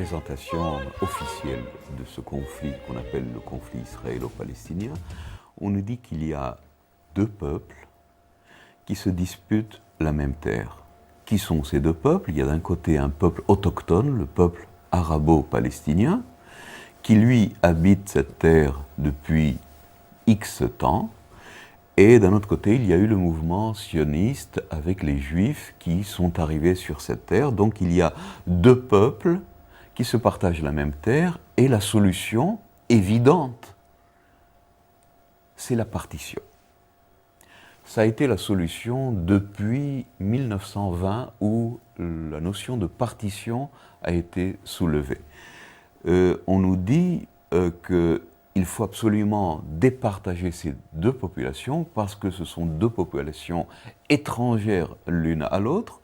présentation officielle de ce conflit qu'on appelle le conflit israélo-palestinien, on nous dit qu'il y a deux peuples qui se disputent la même terre. Qui sont ces deux peuples? Il y a d'un côté un peuple autochtone, le peuple arabo-palestinien, qui lui habite cette terre depuis X temps, et d'un autre côté, il y a eu le mouvement sioniste avec les Juifs qui sont arrivés sur cette terre. Donc il y a deux peuples qui se partagent la même terre, et la solution évidente, c'est la partition. Ça a été la solution depuis 1920 où la notion de partition a été soulevée. On nous dit qu'il faut absolument départager ces deux populations parce que ce sont deux populations étrangères l'une à l'autre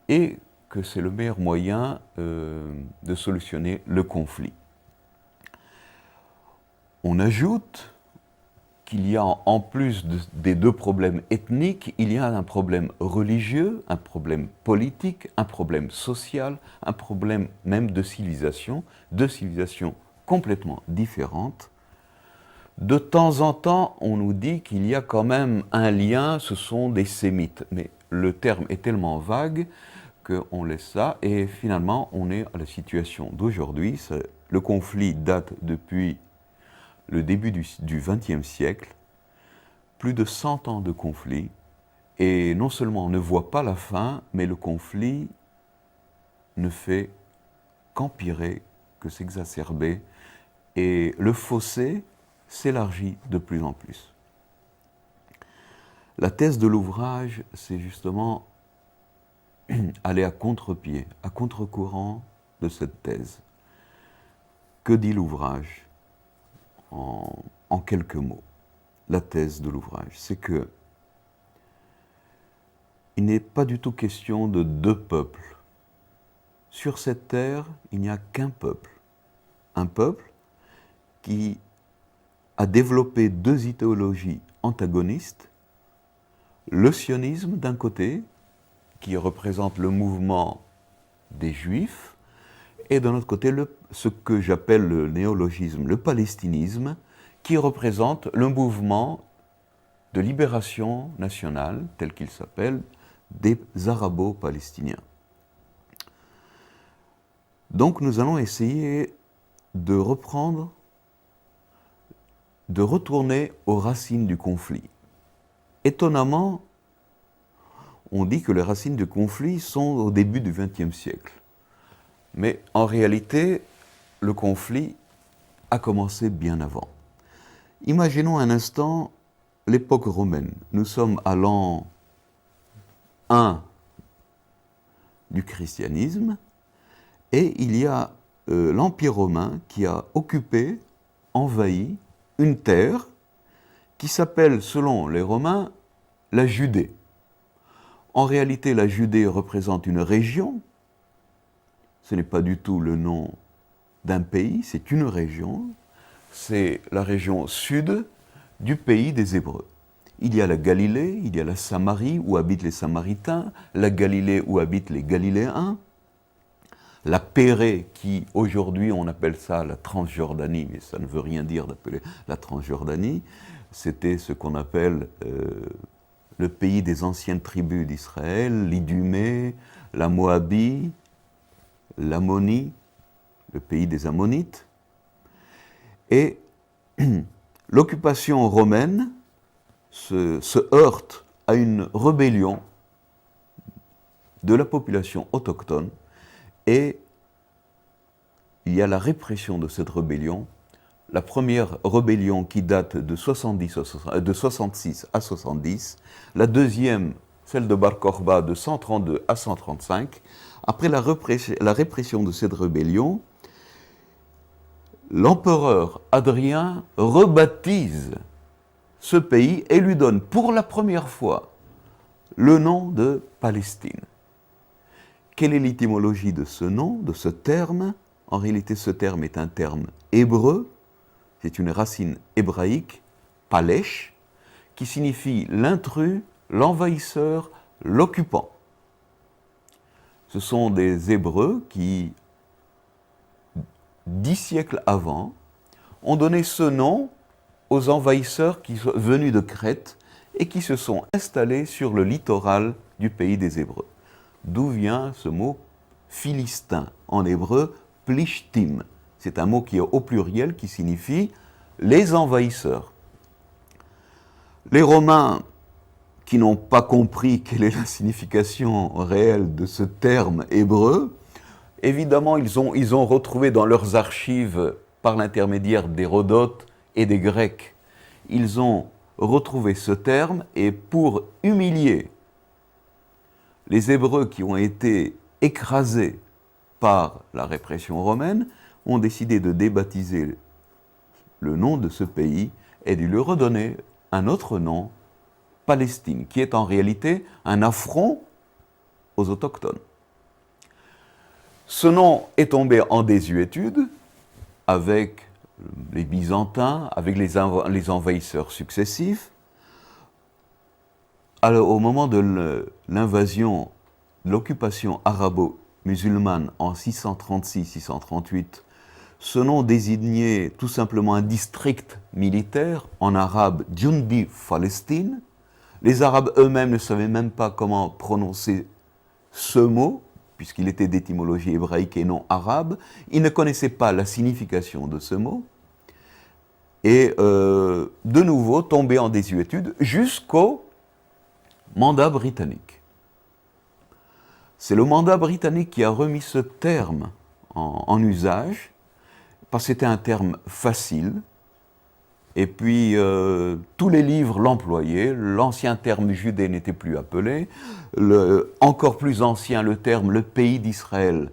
et que c'est le meilleur moyen de solutionner le conflit. On ajoute qu'il y a en plus des deux problèmes ethniques, il y a un problème religieux, un problème politique, un problème social, un problème même de civilisation, deux civilisations complètement différentes. De temps en temps, on nous dit qu'il y a quand même un lien, ce sont des sémites, mais le terme est tellement vague qu'on laisse ça, et finalement on est à la situation d'aujourd'hui. Le conflit date depuis le début du XXe siècle, plus de 100 ans de conflit, et non seulement on ne voit pas la fin, mais le conflit ne fait qu'empirer, que s'exacerber, et le fossé s'élargit de plus en plus. La thèse de l'ouvrage, c'est justement aller à contre-pied, à contre-courant de cette thèse. Que dit l'ouvrage en quelques mots? La thèse de l'ouvrage, c'est que il n'est pas du tout question de deux peuples. Sur cette terre, il n'y a qu'un peuple. Un peuple qui a développé deux idéologies antagonistes, le sionisme d'un côté, qui représente le mouvement des Juifs, et d'un autre côté, ce que j'appelle le néologisme, le palestinisme, qui représente le mouvement de libération nationale, tel qu'il s'appelle, des Arabo-Palestiniens. Donc nous allons essayer de retourner aux racines du conflit. Étonnamment, on dit que les racines du conflit sont au début du XXe siècle. Mais en réalité, le conflit a commencé bien avant. Imaginons un instant l'époque romaine. Nous sommes à l'an 1 du christianisme et il y a l'Empire romain qui a occupé, envahi une terre qui s'appelle, selon les Romains, la Judée. En réalité, la Judée représente une région. Ce n'est pas du tout le nom d'un pays, c'est une région. C'est la région sud du pays des Hébreux. Il y a la Galilée, il y a la Samarie où habitent les Samaritains, la Galilée où habitent les Galiléens, la Pérée qui aujourd'hui on appelle ça la Transjordanie, mais ça ne veut rien dire d'appeler la Transjordanie, c'était ce qu'on appelle le pays des anciennes tribus d'Israël, l'Idumée, la Moabie, l'Ammonie, le pays des Ammonites. Et l'occupation romaine se heurte à une rébellion de la population autochtone et il y a la répression de cette rébellion. La première rébellion qui date de 66 à 70, la deuxième, celle de Bar Korba, de 132 à 135. Après la répression de cette rébellion, l'empereur Hadrien rebaptise ce pays et lui donne pour la première fois le nom de Palestine. Quelle est l'étymologie de ce nom, de ce terme? En réalité, ce terme est un terme hébreu, c'est une racine hébraïque, palesh, qui signifie l'intrus, l'envahisseur, l'occupant. Ce sont des Hébreux qui 10 siècles avant, ont donné ce nom aux envahisseurs qui sont venus de Crète et qui se sont installés sur le littoral du pays des Hébreux. D'où vient ce mot philistin, en hébreu plishtim. C'est un mot qui est au pluriel qui signifie les envahisseurs. Les Romains, qui n'ont pas compris quelle est la signification réelle de ce terme hébreu, évidemment, ils ont retrouvé dans leurs archives, par l'intermédiaire d'Hérodote et des Grecs, ils ont retrouvé ce terme, et pour humilier les Hébreux qui ont été écrasés par la répression romaine, ont décidé de débaptiser le nom de ce pays et de lui redonner un autre nom, Palestine, qui est en réalité un affront aux autochtones. Ce nom est tombé en désuétude avec les Byzantins, avec les envahisseurs successifs. Alors, au moment de l'invasion, de l'occupation arabo-musulmane en 636-638, ce nom désignait tout simplement un district militaire, en arabe Jundi Palestine. Les Arabes eux-mêmes ne savaient même pas comment prononcer ce mot, puisqu'il était d'étymologie hébraïque et non arabe. Ils ne connaissaient pas la signification de ce mot. Et de nouveau tombé en désuétude jusqu'au mandat britannique. C'est le mandat britannique qui a remis ce terme en usage, parce que c'était un terme facile, et puis tous les livres l'employaient, l'ancien terme judée n'était plus appelé, encore plus ancien, le terme le pays d'Israël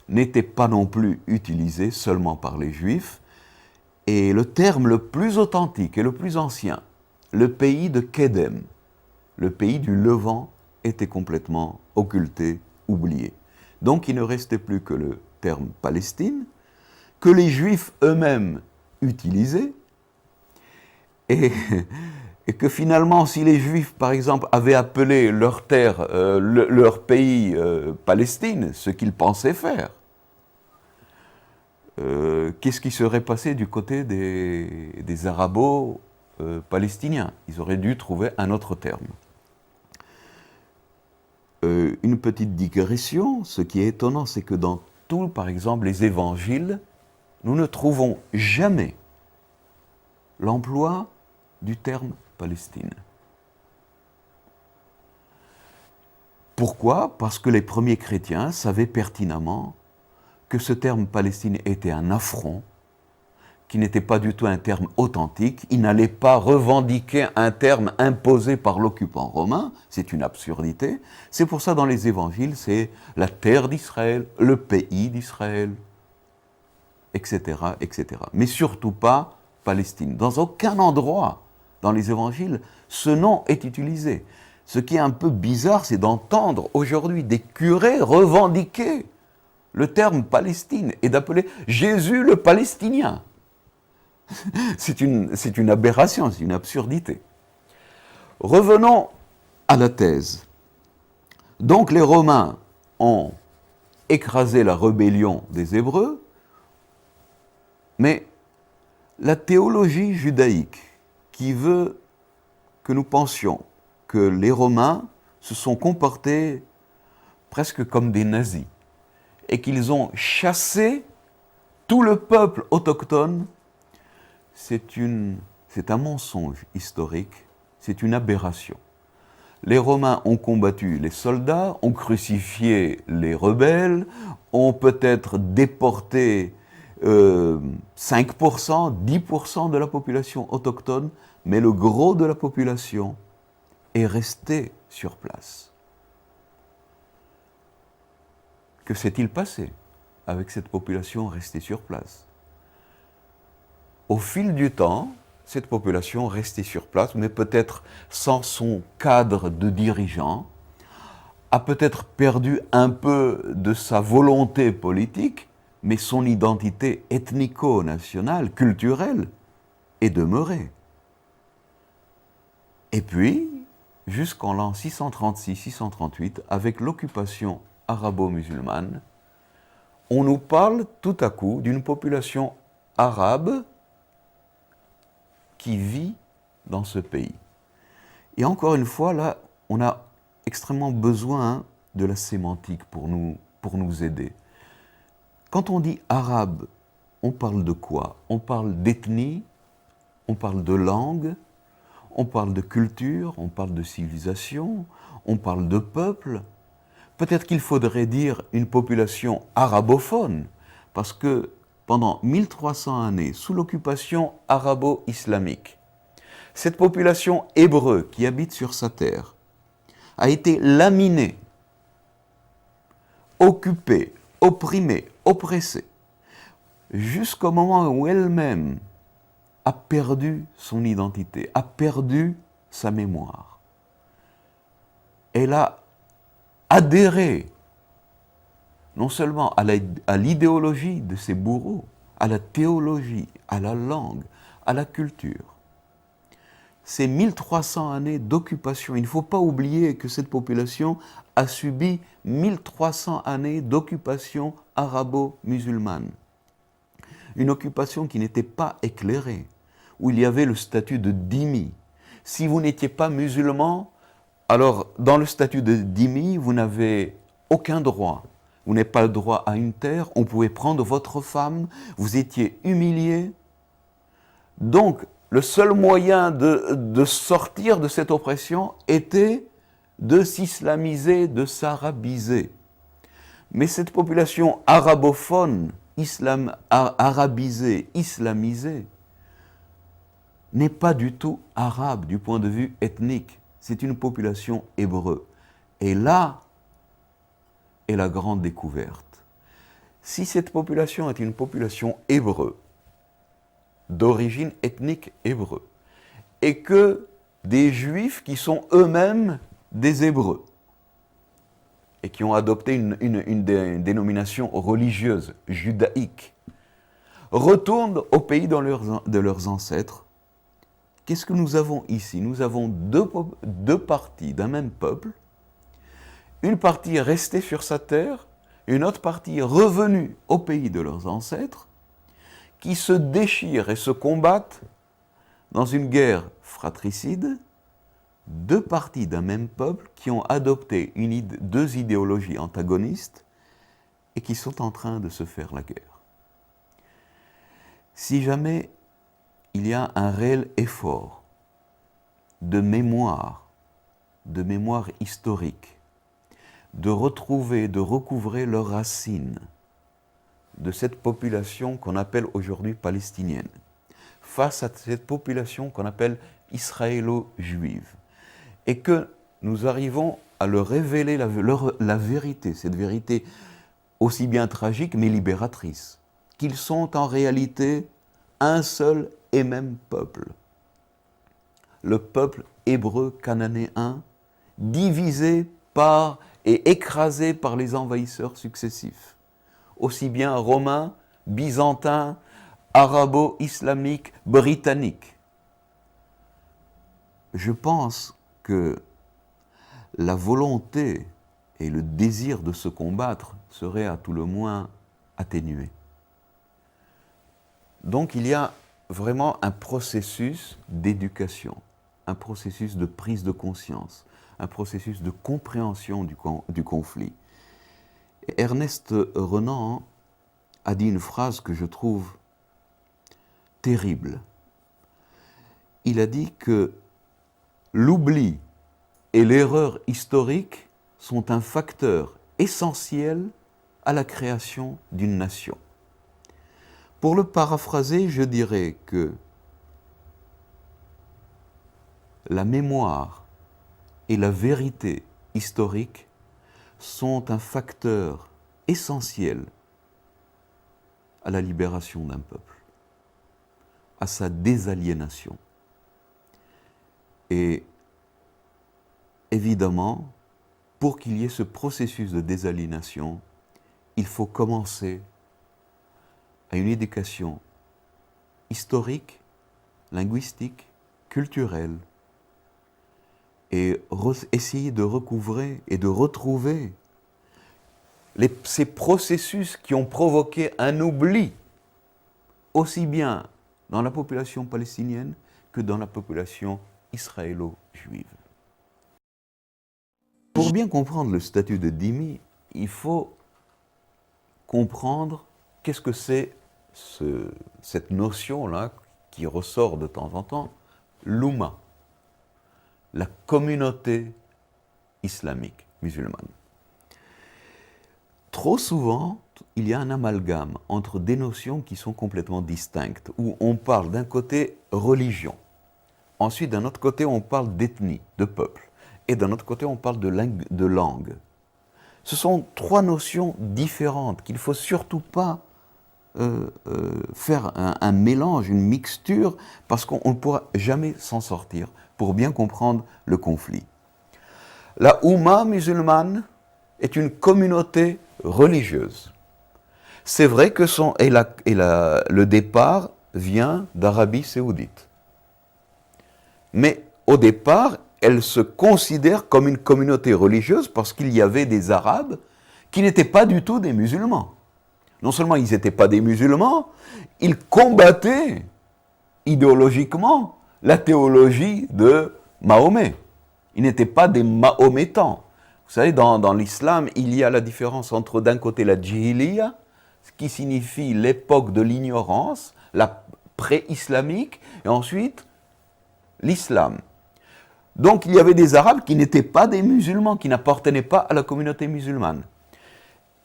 n'était pas non plus utilisé seulement par les Juifs, et le terme le plus authentique et le plus ancien, le pays de Kedem, le pays du Levant, était complètement occulté, oublié. Donc il ne restait plus que le terme Palestine, que les Juifs eux-mêmes utilisaient, et que finalement, si les Juifs, par exemple, avaient appelé leur terre, leur pays Palestine, ce qu'ils pensaient faire, qu'est-ce qui serait passé du côté des Arabo-Palestiniens? Ils auraient dû trouver un autre terme. Une petite digression, ce qui est étonnant, c'est que dans tous, par exemple, les évangiles, nous ne trouvons jamais l'emploi du terme Palestine. Pourquoi? Parce que les premiers chrétiens savaient pertinemment que ce terme Palestine était un affront, qui n'était pas du tout un terme authentique. Ils n'allaient pas revendiquer un terme imposé par l'occupant romain, c'est une absurdité. C'est pour ça dans les évangiles, c'est la terre d'Israël, le pays d'Israël, etc., etc. Mais surtout pas Palestine. Dans aucun endroit dans les évangiles, ce nom est utilisé. Ce qui est un peu bizarre, c'est d'entendre aujourd'hui des curés revendiquer le terme Palestine et d'appeler Jésus le Palestinien. C'est une aberration, c'est une absurdité. Revenons à la thèse. Donc les Romains ont écrasé la rébellion des Hébreux, mais la théologie judaïque qui veut que nous pensions que les Romains se sont comportés presque comme des nazis et qu'ils ont chassé tout le peuple autochtone, c'est un mensonge historique, c'est une aberration. Les Romains ont combattu les soldats, ont crucifié les rebelles, ont peut-être déporté 5%, 10% de la population autochtone, mais le gros de la population est resté sur place. Que s'est-il passé avec cette population restée sur place? Au fil du temps, cette population restée sur place, mais peut-être sans son cadre de dirigeant, a peut-être perdu un peu de sa volonté politique, mais son identité ethnico-nationale, culturelle, est demeurée. Et puis, jusqu'en l'an 636-638, avec l'occupation arabo-musulmane, on nous parle tout à coup d'une population arabe qui vit dans ce pays. Et encore une fois, là, on a extrêmement besoin de la sémantique pour nous aider. Quand on dit arabe, on parle de quoi? On parle d'ethnie, on parle de langue, on parle de culture, on parle de civilisation, on parle de peuple. Peut-être qu'il faudrait dire une population arabophone, parce que pendant 1300 années, sous l'occupation arabo-islamique, cette population hébreu qui habite sur sa terre a été laminée, occupée, opprimée, oppressée, jusqu'au moment où elle-même a perdu son identité, a perdu sa mémoire. Elle a adhéré non seulement à l'idéologie de ses bourreaux, à la théologie, à la langue, à la culture. Ces 1300 années d'occupation, il ne faut pas oublier que cette population a subi 1300 années d'occupation arabo-musulmane. Une occupation qui n'était pas éclairée, où il y avait le statut de dhimmi. Si vous n'étiez pas musulman, alors dans le statut de dhimmi, vous n'avez aucun droit. Vous n'avez pas le droit à une terre, on pouvait prendre votre femme, vous étiez humilié. Donc, le seul moyen de sortir de cette oppression était de s'islamiser, de s'arabiser. Mais cette population arabophone, arabisée, islamisée, n'est pas du tout arabe du point de vue ethnique. C'est une population hébreu. Et là est la grande découverte. Si cette population est une population hébreu, d'origine ethnique hébreu, et que des Juifs qui sont eux-mêmes des Hébreux, et qui ont adopté une dénomination religieuse, judaïque, retournent au pays de leurs ancêtres, qu'est-ce que nous avons ici? Nous avons deux parties d'un même peuple, une partie restée sur sa terre, une autre partie revenue au pays de leurs ancêtres, qui se déchirent et se combattent dans une guerre fratricide, deux parties d'un même peuple qui ont adopté deux idéologies antagonistes et qui sont en train de se faire la guerre. Si jamais il y a un réel effort de mémoire historique, de retrouver, de recouvrer leurs racines de cette population qu'on appelle aujourd'hui palestinienne, face à cette population qu'on appelle israélo-juive, et que nous arrivons à leur révéler la vérité, cette vérité aussi bien tragique mais libératrice, qu'ils sont en réalité un seul et même peuple. Le peuple hébreu cananéen, divisé par et écrasé par les envahisseurs successifs, aussi bien romains, byzantins, arabo-islamiques, britanniques. Je pense que la volonté et le désir de se combattre seraient à tout le moins atténués. Donc il y a vraiment un processus d'éducation, un processus de prise de conscience, un processus de compréhension du conflit. Et Ernest Renan a dit une phrase que je trouve terrible. Il a dit que l'oubli et l'erreur historique sont un facteur essentiel à la création d'une nation. Pour le paraphraser, je dirais que la mémoire et la vérité historique sont un facteur essentiel à la libération d'un peuple, à sa désaliénation. Et évidemment, pour qu'il y ait ce processus de désaliénation, il faut commencer à une éducation historique, linguistique, culturelle, et essayer de recouvrer et de retrouver ces processus qui ont provoqué un oubli, aussi bien dans la population palestinienne que dans la population israélo-juive. Pour bien comprendre le statut de dhimmi, il faut comprendre qu'est-ce que c'est cette notion-là qui ressort de temps en temps, l'Oumma, la communauté islamique musulmane. Trop souvent, il y a un amalgame entre des notions qui sont complètement distinctes, où on parle d'un côté religion, ensuite d'un autre côté on parle d'ethnie, de peuple, et d'un autre côté on parle de langue. Ce sont trois notions différentes qu'il ne faut surtout pas faire un mélange, une mixture, parce qu'on ne pourra jamais s'en sortir pour bien comprendre le conflit. La Oumma musulmane est une communauté religieuse. C'est vrai que le départ vient d'Arabie saoudite. Mais au départ, elle se considère comme une communauté religieuse parce qu'il y avait des Arabes qui n'étaient pas du tout des musulmans. Non seulement ils n'étaient pas des musulmans, ils combattaient idéologiquement la théologie de Mahomet. Ils n'étaient pas des mahométans. Vous savez, dans l'islam, il y a la différence entre d'un côté la djihiliya, ce qui signifie l'époque de l'ignorance, la pré-islamique, et ensuite l'islam. Donc il y avait des Arabes qui n'étaient pas des musulmans, qui n'appartenaient pas à la communauté musulmane.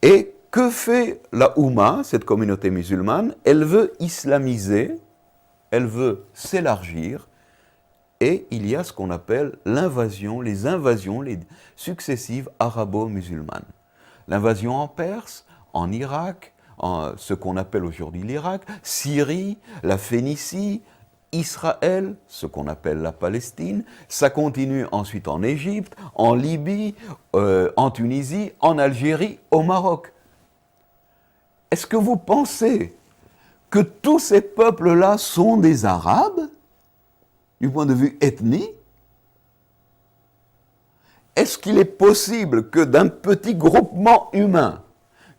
Et que fait la Oumma, cette communauté musulmane? Elle veut islamiser, elle veut s'élargir, et il y a ce qu'on appelle l'invasion, les invasions successives arabo-musulmanes. L'invasion en Perse, en Irak, en ce qu'on appelle aujourd'hui l'Irak, Syrie, la Phénicie, Israël, ce qu'on appelle la Palestine, ça continue ensuite en Égypte, en Libye, en Tunisie, en Algérie, au Maroc. Est-ce que vous pensez que tous ces peuples-là sont des Arabes, du point de vue ethnique? Est-ce qu'il est possible que d'un petit groupement humain,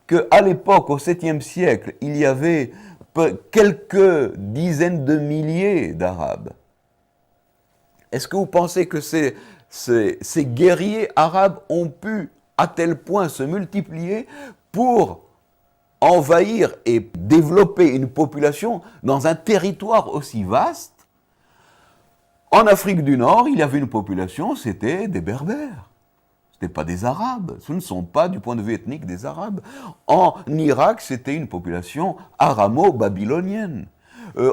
qu'à l'époque, au 7e siècle, il y avait quelques dizaines de milliers d'Arabes, est-ce que vous pensez que ces guerriers arabes ont pu à tel point se multiplier pour envahir et développer une population dans un territoire aussi vaste? En Afrique du Nord, il y avait une population, c'était des Berbères. Ce n'étaient pas des Arabes. Ce ne sont pas, du point de vue ethnique, des Arabes. En Irak, c'était une population aramo-babylonienne.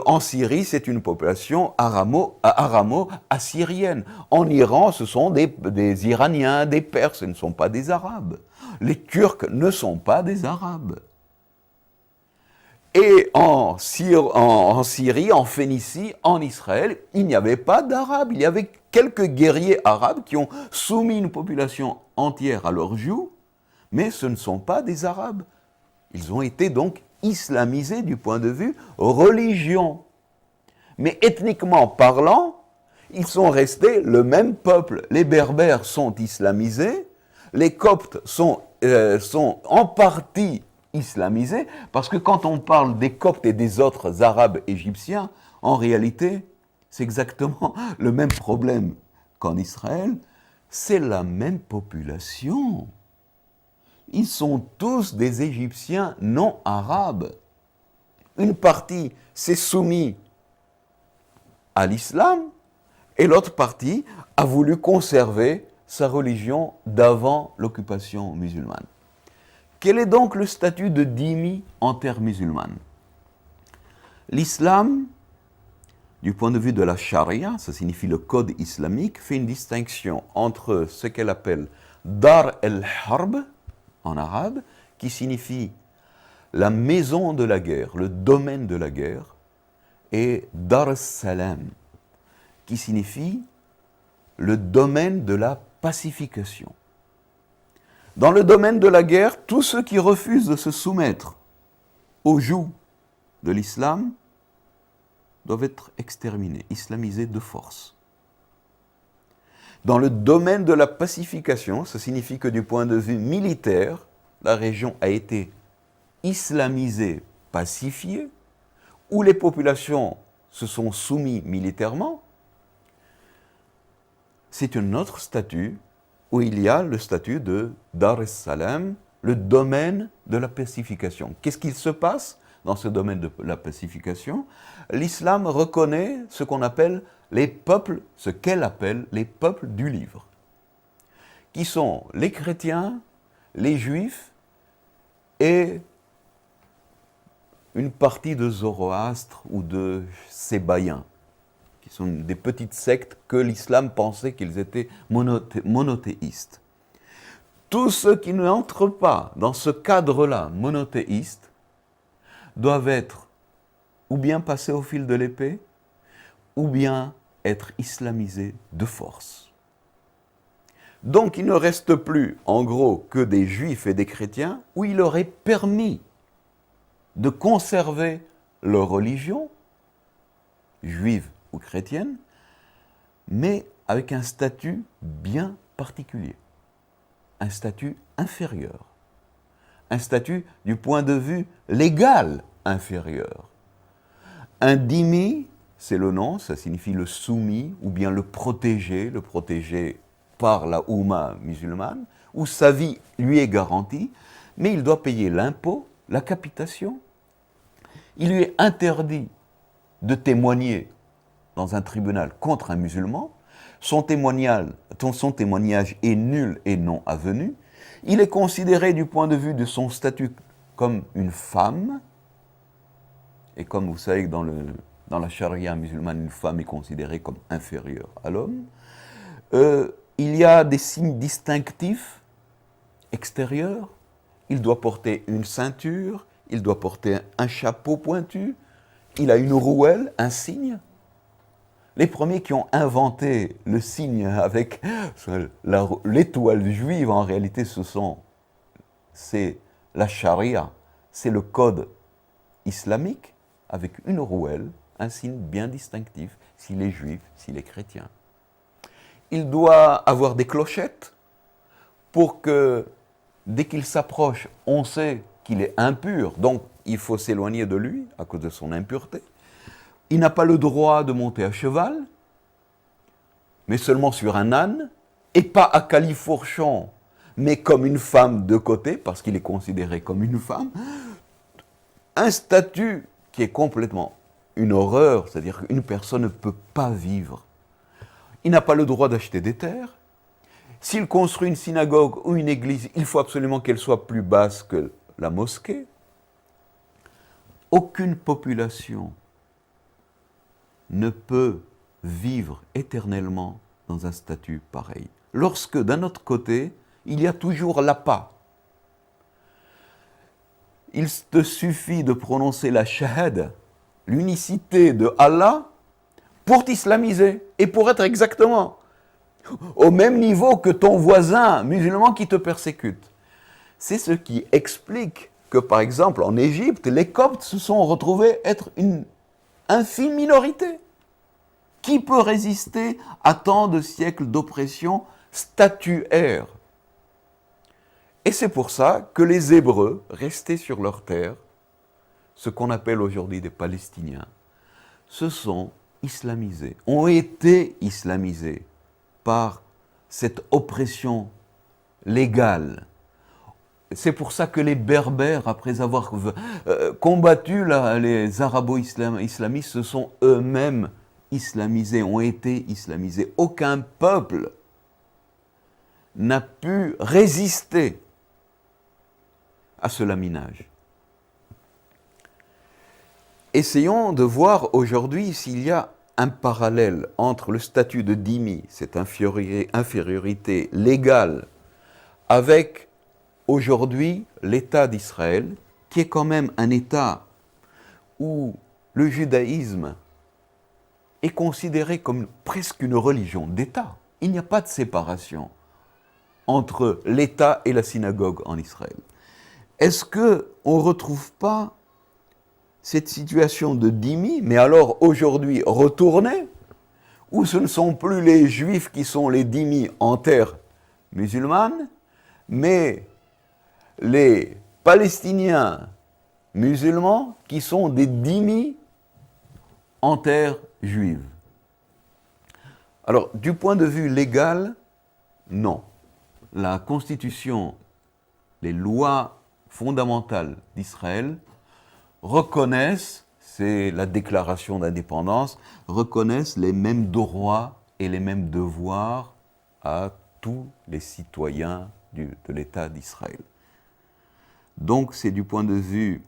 En Syrie, c'est une population aramo-assyrienne. En Iran, ce sont des Iraniens, des Perses, ce ne sont pas des Arabes. Les Turcs ne sont pas des Arabes. Et en Syrie, en Phénicie, en Israël, il n'y avait pas d'Arabes. Il y avait quelques guerriers arabes qui ont soumis une population entière à leur joug, mais ce ne sont pas des Arabes. Ils ont été donc islamisés du point de vue religion. Mais ethniquement parlant, ils sont restés le même peuple. Les Berbères sont islamisés, les Coptes sont en partie islamisés, parce que quand on parle des Coptes et des autres Arabes égyptiens, en réalité, c'est exactement le même problème qu'en Israël, c'est la même population. Ils sont tous des Égyptiens non arabes. Une partie s'est soumise à l'islam, et l'autre partie a voulu conserver sa religion d'avant l'occupation musulmane. Quel est donc le statut de dhimmi en terre musulmane? L'islam, du point de vue de la charia, ça signifie le code islamique, fait une distinction entre ce qu'elle appelle Dar el-Harb, en arabe, qui signifie la maison de la guerre, le domaine de la guerre, et Dar es-Salam, qui signifie le domaine de la pacification. Dans le domaine de la guerre, tous ceux qui refusent de se soumettre au joug de l'islam doivent être exterminés, islamisés de force. Dans le domaine de la pacification, ça signifie que du point de vue militaire, la région a été islamisée, pacifiée, où les populations se sont soumises militairement, c'est un autre statut où il y a le statut de Dar es-Salam, le domaine de la pacification. Qu'est-ce qu'il se passe dans ce domaine de la pacification? L'islam reconnaît ce qu'on appelle les peuples, ce qu'elle appelle les peuples du livre, qui sont les chrétiens, les juifs et une partie de Zoroastre ou de Sébaïens, qui sont des petites sectes que l'islam pensait qu'ils étaient monothéistes. Tous ceux qui n'entrent pas dans ce cadre-là, monothéiste, doivent être ou bien passés au fil de l'épée, ou bien être islamisés de force. Donc il ne reste plus, en gros, que des juifs et des chrétiens où il leur est permis de conserver leur religion, juive ou chrétienne, mais avec un statut bien particulier, un statut inférieur, un statut du point de vue légal inférieur. Un dhimmi, c'est le nom, ça signifie le soumis ou bien le protégé par la Oumma musulmane, où sa vie lui est garantie, mais il doit payer l'impôt, la capitation. Il lui est interdit de témoigner dans un tribunal contre un musulman. Son témoignage est nul et non avenu. Il est considéré du point de vue de son statut comme une femme. Et comme vous savez que dans la charia musulmane, une femme est considérée comme inférieure à l'homme. Il y a des signes distinctifs extérieurs. Il doit porter une ceinture, il doit porter un chapeau pointu, il a une rouelle, un signe. Les premiers qui ont inventé le signe avec l'étoile juive, en réalité, c'est la charia, c'est le code islamique avec une rouelle, un signe bien distinctif, s'il est juif, s'il est chrétien. Il doit avoir des clochettes pour que, dès qu'il s'approche, on sait qu'il est impur, donc il faut s'éloigner de lui à cause de son impureté. Il n'a pas le droit de monter à cheval, mais seulement sur un âne, et pas à califourchon, mais comme une femme de côté, parce qu'il est considéré comme une femme. Un statut qui est complètement une horreur, c'est-à-dire qu'une personne ne peut pas vivre. Il n'a pas le droit d'acheter des terres. S'il construit une synagogue ou une église, il faut absolument qu'elle soit plus basse que la mosquée. Aucune population ne peut vivre éternellement dans un statut pareil. Lorsque, d'un autre côté, il y a toujours l'appât. Il te suffit de prononcer la shahada, l'unicité de Allah, pour t'islamiser et pour être exactement au même niveau que ton voisin musulman qui te persécute. C'est ce qui explique que, par exemple, en Égypte, les Coptes se sont retrouvés être une infime minorité. Qui peut résister à tant de siècles d'oppression statuaire? Et c'est pour ça que les Hébreux, restés sur leur terre, ce qu'on appelle aujourd'hui des Palestiniens, se sont islamisés, ont été islamisés par cette oppression légale. C'est pour ça que les Berbères, après avoir combattu les arabo-islamistes, se sont eux-mêmes islamisés, ont été islamisés. Aucun peuple n'a pu résister à ce laminage. Essayons de voir aujourd'hui s'il y a un parallèle entre le statut de dhimmi, cette infériorité légale, avec aujourd'hui l'État d'Israël, qui est quand même un État où le judaïsme est considéré comme presque une religion d'État. Il n'y a pas de séparation entre l'État et la synagogue en Israël. Est-ce qu'on ne retrouve pas cette situation de dhimmi, mais alors aujourd'hui retournée, où ce ne sont plus les juifs qui sont les dhimmis en terre musulmane, mais les Palestiniens musulmans qui sont des dhimmis en terre juive. Alors, du point de vue légal, non. La Constitution, les lois fondamentales d'Israël reconnaissent, c'est la déclaration d'indépendance, reconnaissent les mêmes droits et les mêmes devoirs à tous les citoyens de l'État d'Israël. Donc c'est du point de vue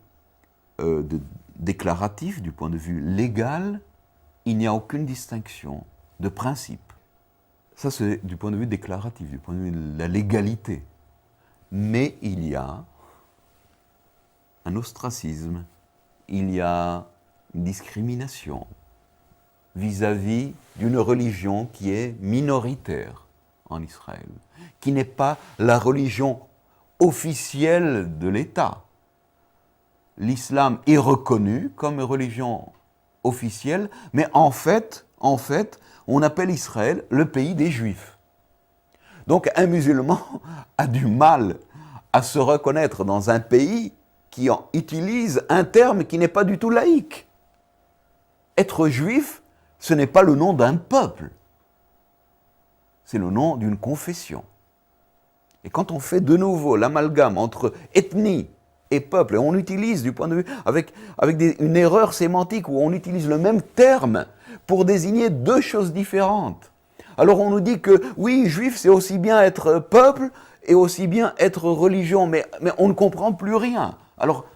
déclaratif, du point de vue légal, il n'y a aucune distinction de principe. Ça c'est du point de vue déclaratif, du point de vue de la légalité. Mais il y a un ostracisme, il y a une discrimination vis-à-vis d'une religion qui est minoritaire en Israël, qui n'est pas la religion officielle de l'État. L'islam est reconnu comme religion officielle, mais en fait, on appelle Israël le pays des Juifs. Donc un musulman a du mal à se reconnaître dans un pays qui utilise un terme qui n'est pas du tout laïque. Être juif, ce n'est pas le nom d'un peuple, c'est le nom d'une confession. Et quand on fait de nouveau l'amalgame entre ethnie et peuple, et on utilise du point de vue, avec une erreur sémantique où on utilise le même terme pour désigner deux choses différentes. Alors on nous dit que oui, juif c'est aussi bien être peuple et aussi bien être religion, mais on ne comprend plus rien. Alors,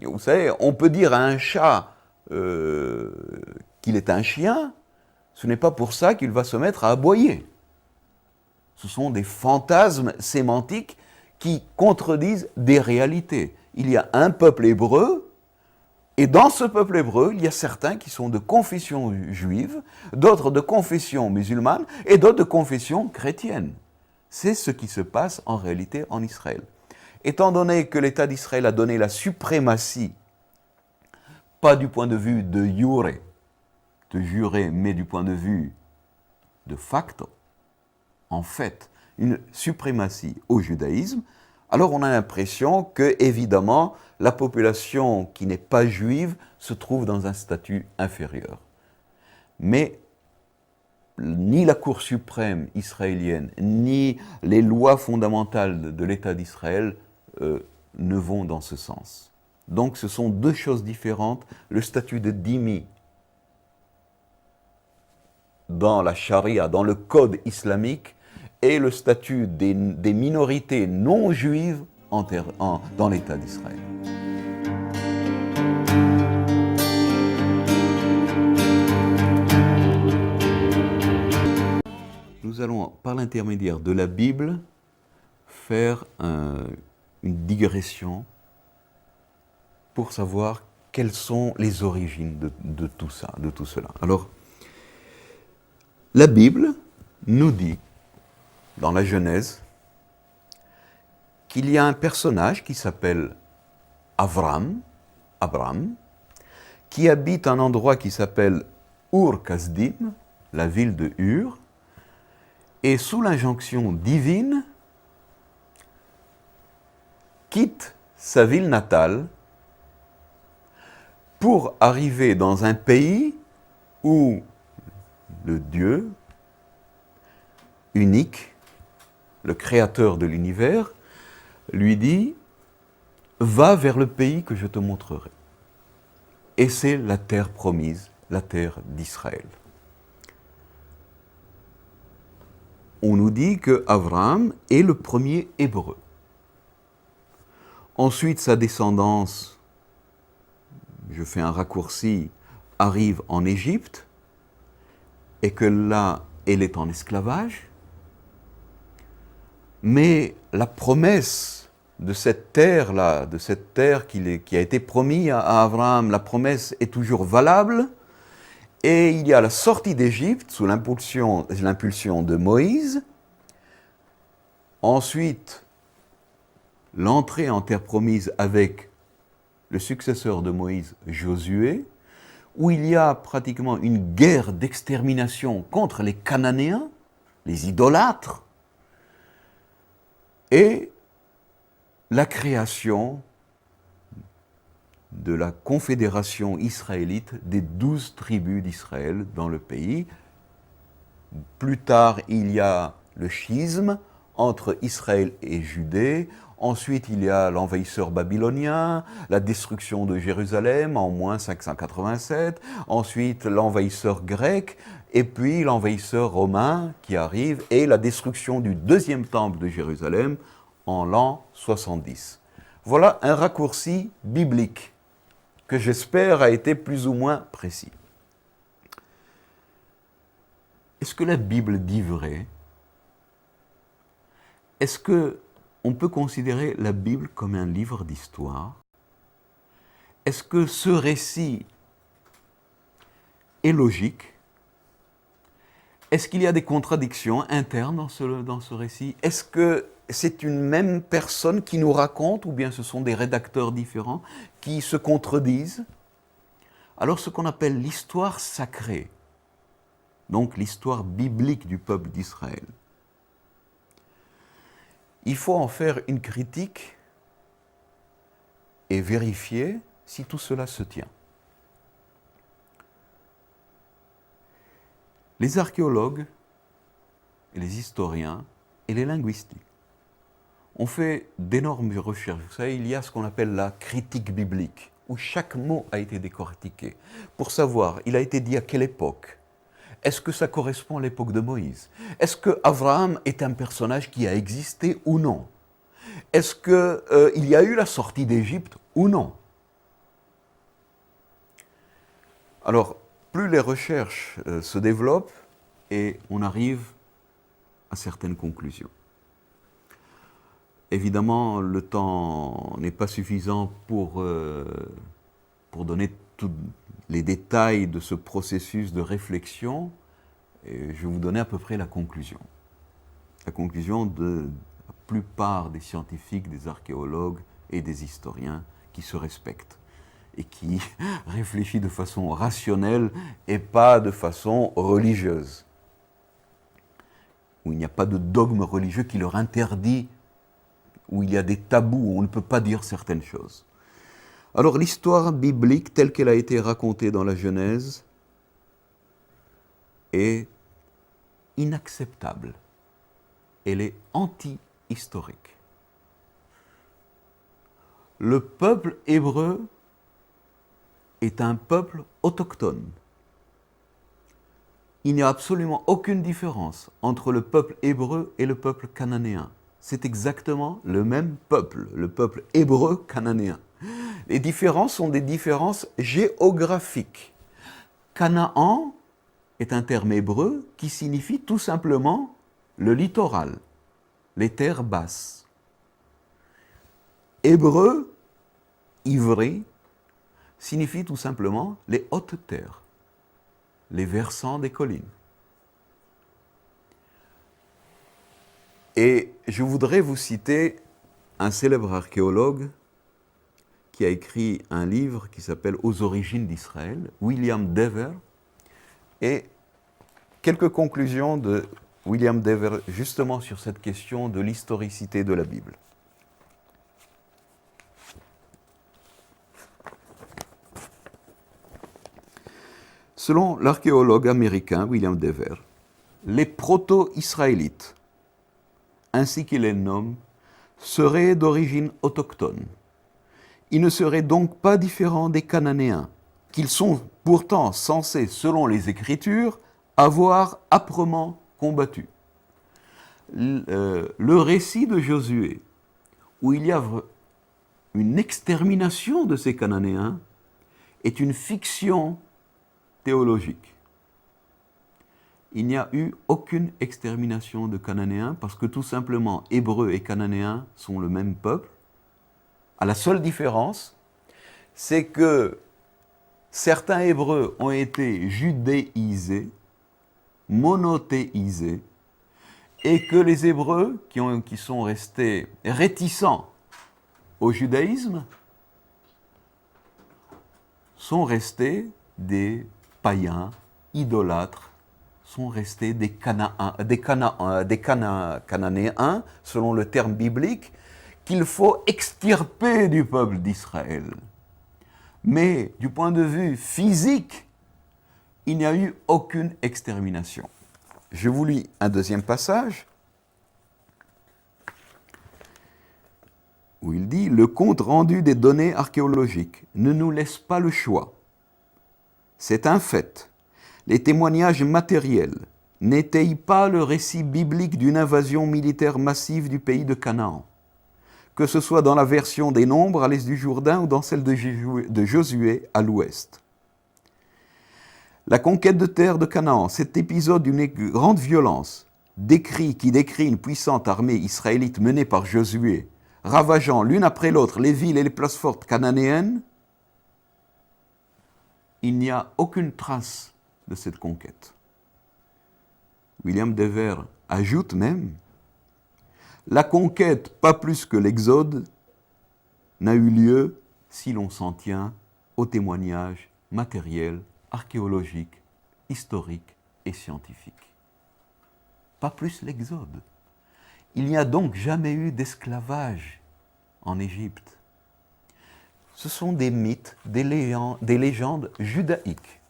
vous savez, on peut dire à un chat qu'il est un chien, ce n'est pas pour ça qu'il va se mettre à aboyer. Ce sont des fantasmes sémantiques qui contredisent des réalités. Il y a un peuple hébreu, et dans ce peuple hébreu, il y a certains qui sont de confession juive, d'autres de confession musulmane, et d'autres de confession chrétienne. C'est ce qui se passe en réalité en Israël. Étant donné que l'État d'Israël a donné la suprématie, pas du point de vue de jure, de jurer, mais du point de vue de facto, en fait, une suprématie au judaïsme, alors on a l'impression que, évidemment, la population qui n'est pas juive se trouve dans un statut inférieur. Mais ni la Cour suprême israélienne, ni les lois fondamentales de l'État d'Israël ne vont dans ce sens. Donc ce sont deux choses différentes. Le statut de dhimmi dans la charia, dans le code islamique, et le statut des minorités non juives dans l'État d'Israël. Nous allons, par l'intermédiaire de la Bible, faire une digression pour savoir quelles sont les origines de tout ça, de tout cela. Alors, la Bible nous dit, dans la Genèse, qu'il y a un personnage qui s'appelle Abraham, qui habite un endroit qui s'appelle Ur-Kasdim, la ville de Ur, et sous l'injonction divine, quitte sa ville natale pour arriver dans un pays où le Dieu unique, le créateur de l'univers, lui dit « Va vers le pays que je te montrerai ». Et c'est la terre promise, la terre d'Israël. On nous dit qu'Abraham est le premier hébreu. Ensuite, sa descendance, je fais un raccourci, arrive en Égypte, et que là, elle est en esclavage. Mais la promesse de cette terre-là, de cette terre qui a été promise à Abraham, la promesse est toujours valable. Et il y a la sortie d'Égypte sous l'impulsion de Moïse. Ensuite, l'entrée en terre promise avec le successeur de Moïse, Josué, où il y a pratiquement une guerre d'extermination contre les Cananéens, les idolâtres, et la création de la confédération israélite des 12 tribus d'Israël dans le pays. Plus tard, il y a le schisme entre Israël et Judée. Ensuite, il y a l'envahisseur babylonien, la destruction de Jérusalem en moins 587. Ensuite, l'envahisseur grec, et puis l'envahisseur romain qui arrive, et la destruction du deuxième temple de Jérusalem en l'an 70. Voilà un raccourci biblique que j'espère a été plus ou moins précis. Est-ce que la Bible dit vrai? Est-ce qu'on peut considérer la Bible comme un livre d'histoire? Est-ce que ce récit est logique? Est-ce qu'il y a des contradictions internes dans ce récit? Est-ce que c'est une même personne qui nous raconte, ou bien ce sont des rédacteurs différents qui se contredisent? Alors ce qu'on appelle l'histoire sacrée, donc l'histoire biblique du peuple d'Israël, il faut en faire une critique et vérifier si tout cela se tient. Les archéologues, et les historiens et les linguistes ont fait d'énormes recherches. Vous savez, il y a ce qu'on appelle la critique biblique, où chaque mot a été décortiqué, pour savoir, il a été dit à quelle époque. Est-ce que ça correspond à l'époque de Moïse? Est-ce que Abraham est un personnage qui a existé ou non? Est-ce qu'il y a eu la sortie d'Égypte ou non? Alors, plus les recherches se développent et on arrive à certaines conclusions. Évidemment, le temps n'est pas suffisant pour donner tous les détails de ce processus de réflexion. Et je vais vous donner à peu près la conclusion. La conclusion de la plupart des scientifiques, des archéologues et des historiens qui se respectent et qui réfléchissent de façon rationnelle et pas de façon religieuse. Où il n'y a pas de dogme religieux qui leur interdit, où il y a des tabous, où on ne peut pas dire certaines choses. Alors l'histoire biblique telle qu'elle a été racontée dans la Genèse est inacceptable. Elle est anti-historique. Le peuple hébreu est un peuple autochtone. Il n'y a absolument aucune différence entre le peuple hébreu et le peuple cananéen. C'est exactement le même peuple, le peuple hébreu cananéen. Les différences sont des différences géographiques. Canaan est un terme hébreu qui signifie tout simplement le littoral, les terres basses. Hébreu, ivri, signifie tout simplement les hautes terres, les versants des collines. Et je voudrais vous citer un célèbre archéologue qui a écrit un livre qui s'appelle « Aux origines d'Israël », William Dever, et quelques conclusions de William Dever justement sur cette question de l'historicité de la Bible. Selon l'archéologue américain William Dever, les proto-israélites, ainsi qu'il les nomme, seraient d'origine autochtone. Ils ne seraient donc pas différents des Cananéens, qu'ils sont pourtant censés, selon les Écritures, avoir âprement combattu. Le récit de Josué, où il y a une extermination de ces Cananéens, est une fiction théologique. Il n'y a eu aucune extermination de Cananéens parce que tout simplement, Hébreux et Cananéens sont le même peuple. À la seule différence, c'est que certains Hébreux ont été judéisés, monothéisés, et que les Hébreux, qui sont restés réticents au judaïsme, sont restés des païens, idolâtres, sont restés des Cananéens, selon le terme biblique, qu'il faut extirper du peuple d'Israël. Mais du point de vue physique, il n'y a eu aucune extermination. Je vous lis un deuxième passage où il dit « Le compte rendu des données archéologiques ne nous laisse pas le choix. C'est un fait. Les témoignages matériels n'étayent pas le récit biblique d'une invasion militaire massive du pays de Canaan, que ce soit dans la version des Nombres à l'est du Jourdain ou dans celle de Josué à l'ouest. La conquête de terre de Canaan, cet épisode d'une grande violence, qui décrit une puissante armée israélite menée par Josué, ravageant l'une après l'autre les villes et les places fortes cananéennes, il n'y a aucune trace de cette conquête. William Dever ajoute même « La conquête, pas plus que l'exode, n'a eu lieu si l'on s'en tient aux témoignages matériels, archéologiques, historiques et scientifiques. » Pas plus l'exode. Il n'y a donc jamais eu d'esclavage en Égypte. Ce sont des mythes, des légendes judaïques.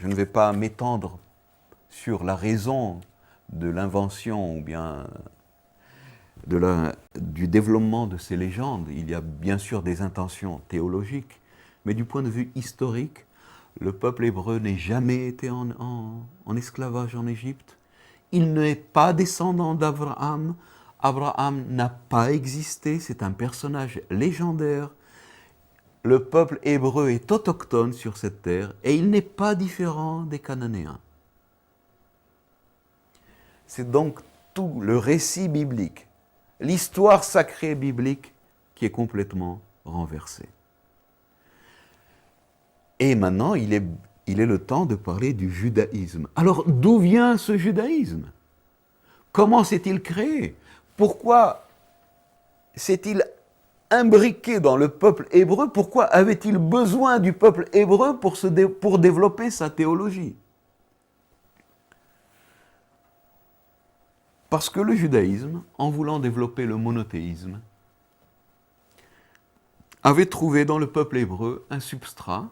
Je ne vais pas m'étendre sur la raison de l'invention ou bien du développement de ces légendes. Il y a bien sûr des intentions théologiques, mais du point de vue historique, le peuple hébreu n'a jamais été en esclavage en Égypte. Il n'est pas descendant d'Abraham. Abraham n'a pas existé, c'est un personnage légendaire. Le peuple hébreu est autochtone sur cette terre et il n'est pas différent des Cananéens. C'est donc tout le récit biblique, l'histoire sacrée biblique qui est complètement renversée. Et maintenant, il est le temps de parler du judaïsme. Alors, d'où vient ce judaïsme? Comment s'est-il créé? Pourquoi s'est-il imbriqué dans le peuple hébreu? Pourquoi avait-il besoin du peuple hébreu pour développer sa théologie? Parce que le judaïsme, en voulant développer le monothéisme, avait trouvé dans le peuple hébreu un substrat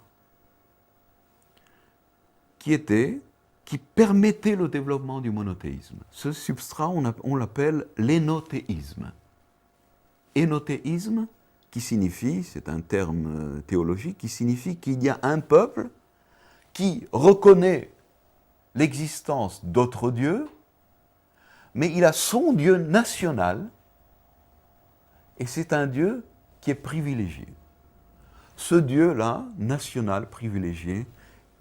qui permettait le développement du monothéisme. Ce substrat, on l'appelle l'énothéisme. Énothéisme, qui signifie, c'est un terme théologique, qui signifie qu'il y a un peuple qui reconnaît l'existence d'autres dieux, mais il a son Dieu national, et c'est un Dieu qui est privilégié. Ce Dieu-là, national, privilégié,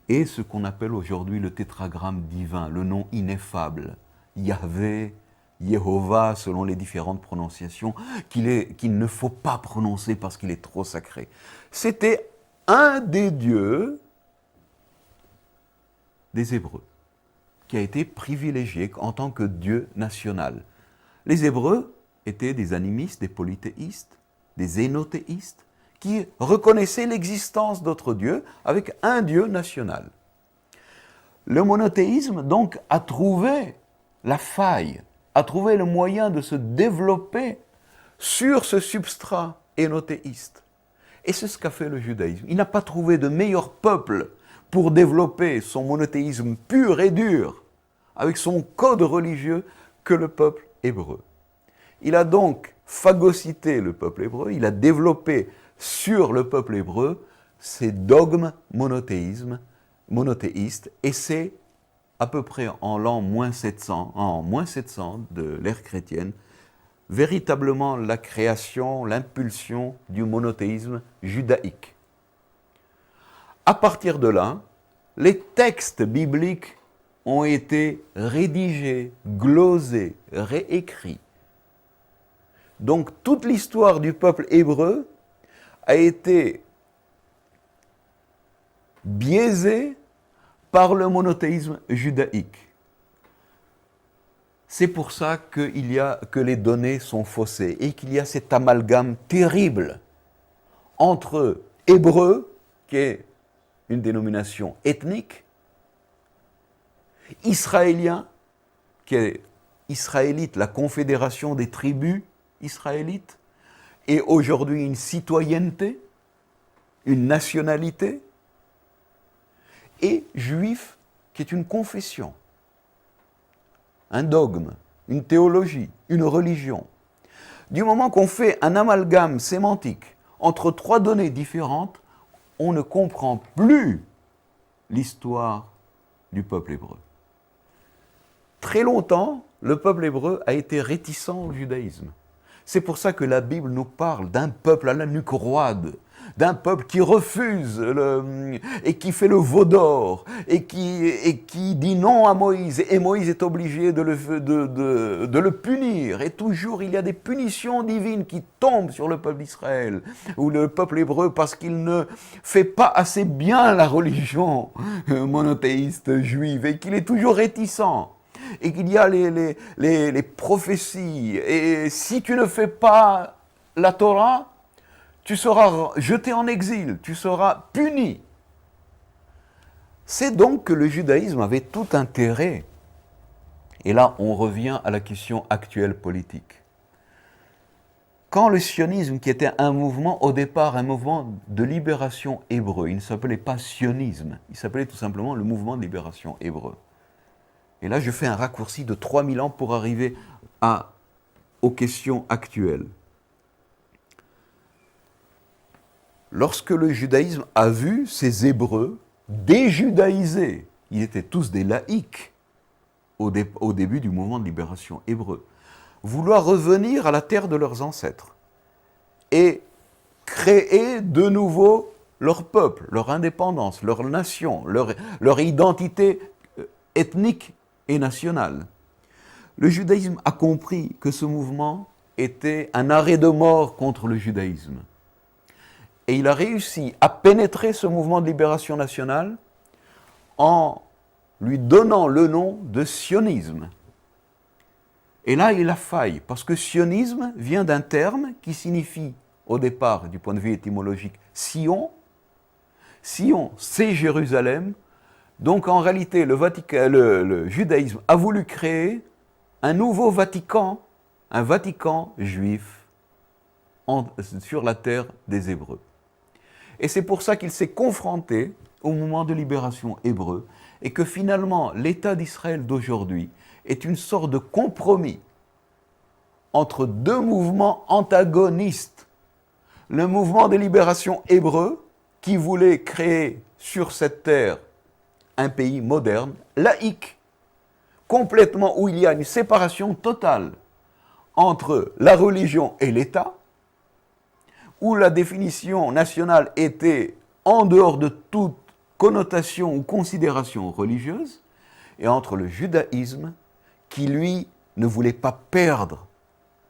est ce qu'on appelle aujourd'hui le tétragramme divin, le nom ineffable, Yahvé, Yehovah, selon les différentes prononciations, qu'il ne faut pas prononcer parce qu'il est trop sacré. C'était un des dieux des Hébreux, qui a été privilégié en tant que Dieu national. Les Hébreux étaient des animistes, des polythéistes, des énothéistes, qui reconnaissaient l'existence d'autres dieux avec un Dieu national. Le monothéisme, donc, a trouvé la faille, a trouvé le moyen de se développer sur ce substrat énothéiste. Et c'est ce qu'a fait le judaïsme. Il n'a pas trouvé de meilleur peuple pour développer son monothéisme pur et dur, avec son code religieux, que le peuple hébreu. Il a donc phagocyté le peuple hébreu, il a développé sur le peuple hébreu ces dogmes monothéistes, et c'est à peu près en l'an moins 700 de l'ère chrétienne, véritablement la création, l'impulsion du monothéisme judaïque. À partir de là, les textes bibliques ont été rédigés, glosés, réécrits. Donc toute l'histoire du peuple hébreu a été biaisée par le monothéisme judaïque. C'est pour ça que les données sont faussées et qu'il y a cet amalgame terrible entre hébreu, qui est une dénomination ethnique, israélien, qui est israélite, la confédération des tribus israélites, est aujourd'hui une citoyenneté, une nationalité, et juif qui est une confession, un dogme, une théologie, une religion. Du moment qu'on fait un amalgame sémantique entre trois données différentes, on ne comprend plus l'histoire du peuple hébreu. Très longtemps, le peuple hébreu a été réticent au judaïsme. C'est pour ça que la Bible nous parle d'un peuple à la nuque roide, d'un peuple qui refuse et qui fait le veau d'or, et qui dit non à Moïse, et Moïse est obligé de le punir. Et toujours, il y a des punitions divines qui tombent sur le peuple d'Israël, ou le peuple hébreu, parce qu'il ne fait pas assez bien la religion monothéiste juive, et qu'il est toujours réticent. Et qu'il y a les prophéties, et si tu ne fais pas la Torah, tu seras jeté en exil, tu seras puni. C'est donc que le judaïsme avait tout intérêt, et là on revient à la question actuelle politique. Quand le sionisme, qui était un mouvement, au départ un mouvement de libération hébreu, il ne s'appelait pas sionisme, il s'appelait tout simplement le mouvement de libération hébreu. Et là, je fais un raccourci de 3000 ans pour arriver aux questions actuelles. Lorsque le judaïsme a vu ces Hébreux déjudaïsés, ils étaient tous des laïcs au début du mouvement de libération hébreu, vouloir revenir à la terre de leurs ancêtres et créer de nouveau leur peuple, leur indépendance, leur nation, leur identité ethnique et nationale. Le judaïsme a compris que ce mouvement était un arrêt de mort contre le judaïsme. Et il a réussi à pénétrer ce mouvement de libération nationale en lui donnant le nom de sionisme. Et là, il a faille, parce que sionisme vient d'un terme qui signifie, au départ, du point de vue étymologique, Sion. Sion, c'est Jérusalem. Donc en réalité, le judaïsme a voulu créer un nouveau Vatican, un Vatican juif sur la terre des Hébreux. Et c'est pour ça qu'il s'est confronté au mouvement de libération hébreu, et que finalement l'État d'Israël d'aujourd'hui est une sorte de compromis entre deux mouvements antagonistes. Le mouvement de libération hébreu, qui voulait créer sur cette terre un pays moderne, laïque, complètement où il y a une séparation totale entre la religion et l'État, où la définition nationale était en dehors de toute connotation ou considération religieuse, et entre le judaïsme, qui lui ne voulait pas perdre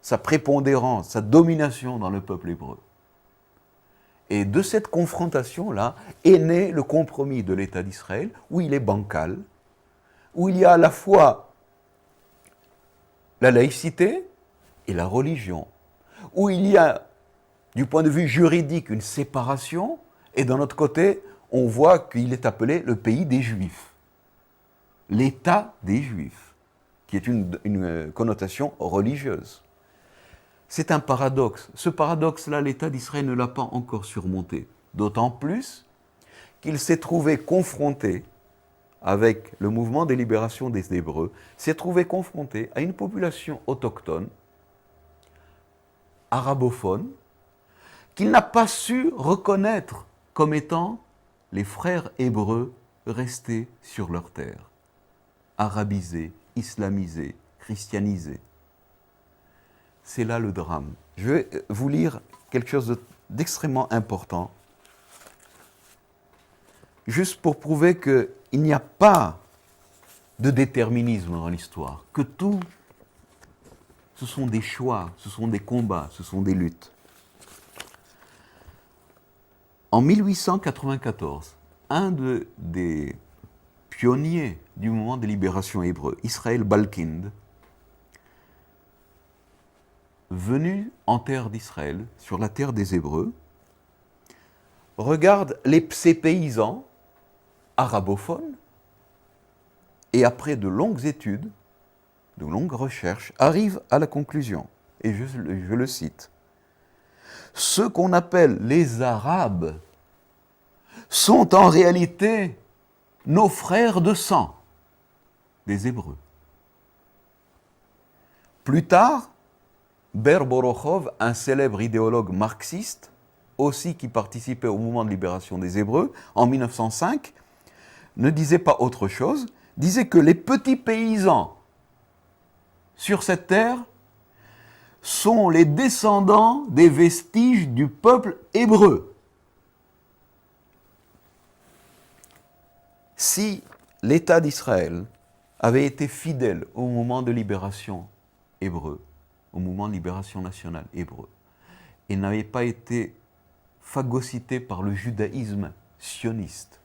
sa prépondérance, sa domination dans le peuple hébreu. Et de cette confrontation-là est né le compromis de l'État d'Israël, où il est bancal, où il y a à la fois la laïcité et la religion, où il y a, du point de vue juridique, une séparation, et d'un autre côté, on voit qu'il est appelé le pays des Juifs, l'État des Juifs, qui est une connotation religieuse. C'est un paradoxe. Ce paradoxe-là, l'État d'Israël ne l'a pas encore surmonté. D'autant plus qu'il s'est trouvé confronté, avec le mouvement des libérations des Hébreux, s'est trouvé confronté à une population autochtone, arabophone, qu'il n'a pas su reconnaître comme étant les frères hébreux restés sur leur terre, arabisés, islamisés, christianisés. C'est là le drame. Je vais vous lire quelque chose d'extrêmement important, juste pour prouver qu'il n'y a pas de déterminisme dans l'histoire, que tout, ce sont des choix, ce sont des combats, ce sont des luttes. En 1894, un des pionniers du mouvement de libération hébreu, Israël Balkind, venu en terre d'Israël, sur la terre des Hébreux, regarde ces paysans arabophones, et après de longues études, de longues recherches, arrive à la conclusion, et je le cite, ceux qu'on appelle les Arabes sont en réalité nos frères de sang, des Hébreux. Plus tard, Ber Borochov, un célèbre idéologue marxiste, aussi qui participait au mouvement de libération des Hébreux, en 1905, ne disait pas autre chose, disait que les petits paysans sur cette terre sont les descendants des vestiges du peuple hébreu. Si l'État d'Israël avait été fidèle au mouvement de libération hébreu, au mouvement de libération nationale hébreu, et n'avait pas été phagocyté par le judaïsme sioniste,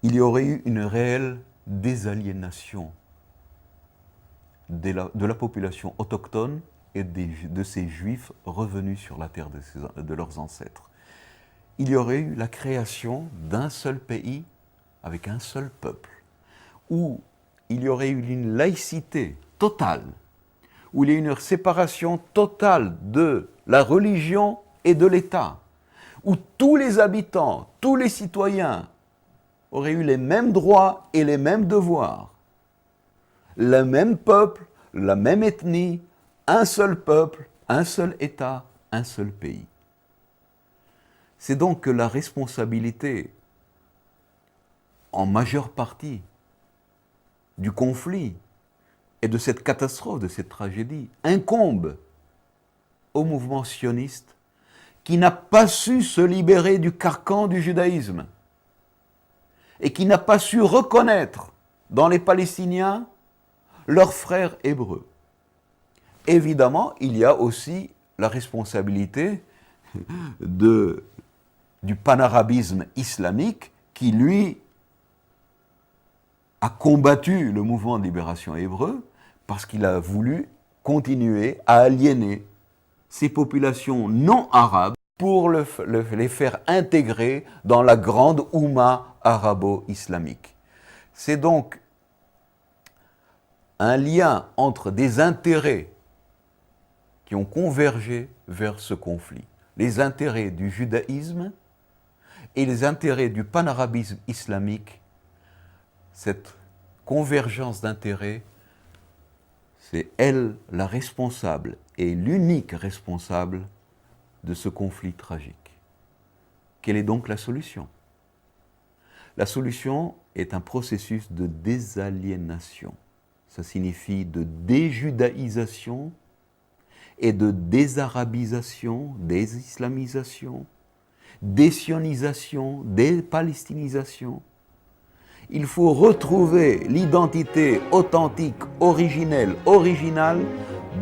il y aurait eu une réelle désaliénation de la population autochtone et de ces juifs revenus sur la terre de leurs ancêtres. Il y aurait eu la création d'un seul pays avec un seul peuple, où il y aurait eu une laïcité totale, où il y a eu une séparation totale de la religion et de l'État, où tous les habitants, tous les citoyens auraient eu les mêmes droits et les mêmes devoirs, le même peuple, la même ethnie, un seul peuple, un seul État, un seul pays. C'est donc que la responsabilité, en majeure partie, du conflit et de cette catastrophe, de cette tragédie, incombe au mouvement sioniste qui n'a pas su se libérer du carcan du judaïsme et qui n'a pas su reconnaître dans les Palestiniens leurs frères hébreux. Évidemment, il y a aussi la responsabilité du panarabisme islamique qui, lui, a combattu le mouvement de libération hébreu parce qu'il a voulu continuer à aliéner ces populations non arabes pour les faire intégrer dans la grande Oumma arabo-islamique. C'est donc un lien entre des intérêts qui ont convergé vers ce conflit. Les intérêts du judaïsme et les intérêts du panarabisme islamique. Cette convergence d'intérêts, c'est elle la responsable et l'unique responsable de ce conflit tragique. Quelle est donc la solution? La solution est un processus de désaliénation. Ça signifie de déjudaïsation et de désarabisation, désislamisation, désionisation, dépalestinisation. Il faut retrouver l'identité authentique, originelle, originale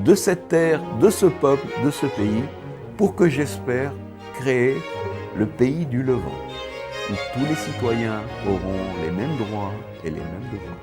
de cette terre, de ce peuple, de ce pays, pour que j'espère créer le pays du Levant, où tous les citoyens auront les mêmes droits et les mêmes devoirs.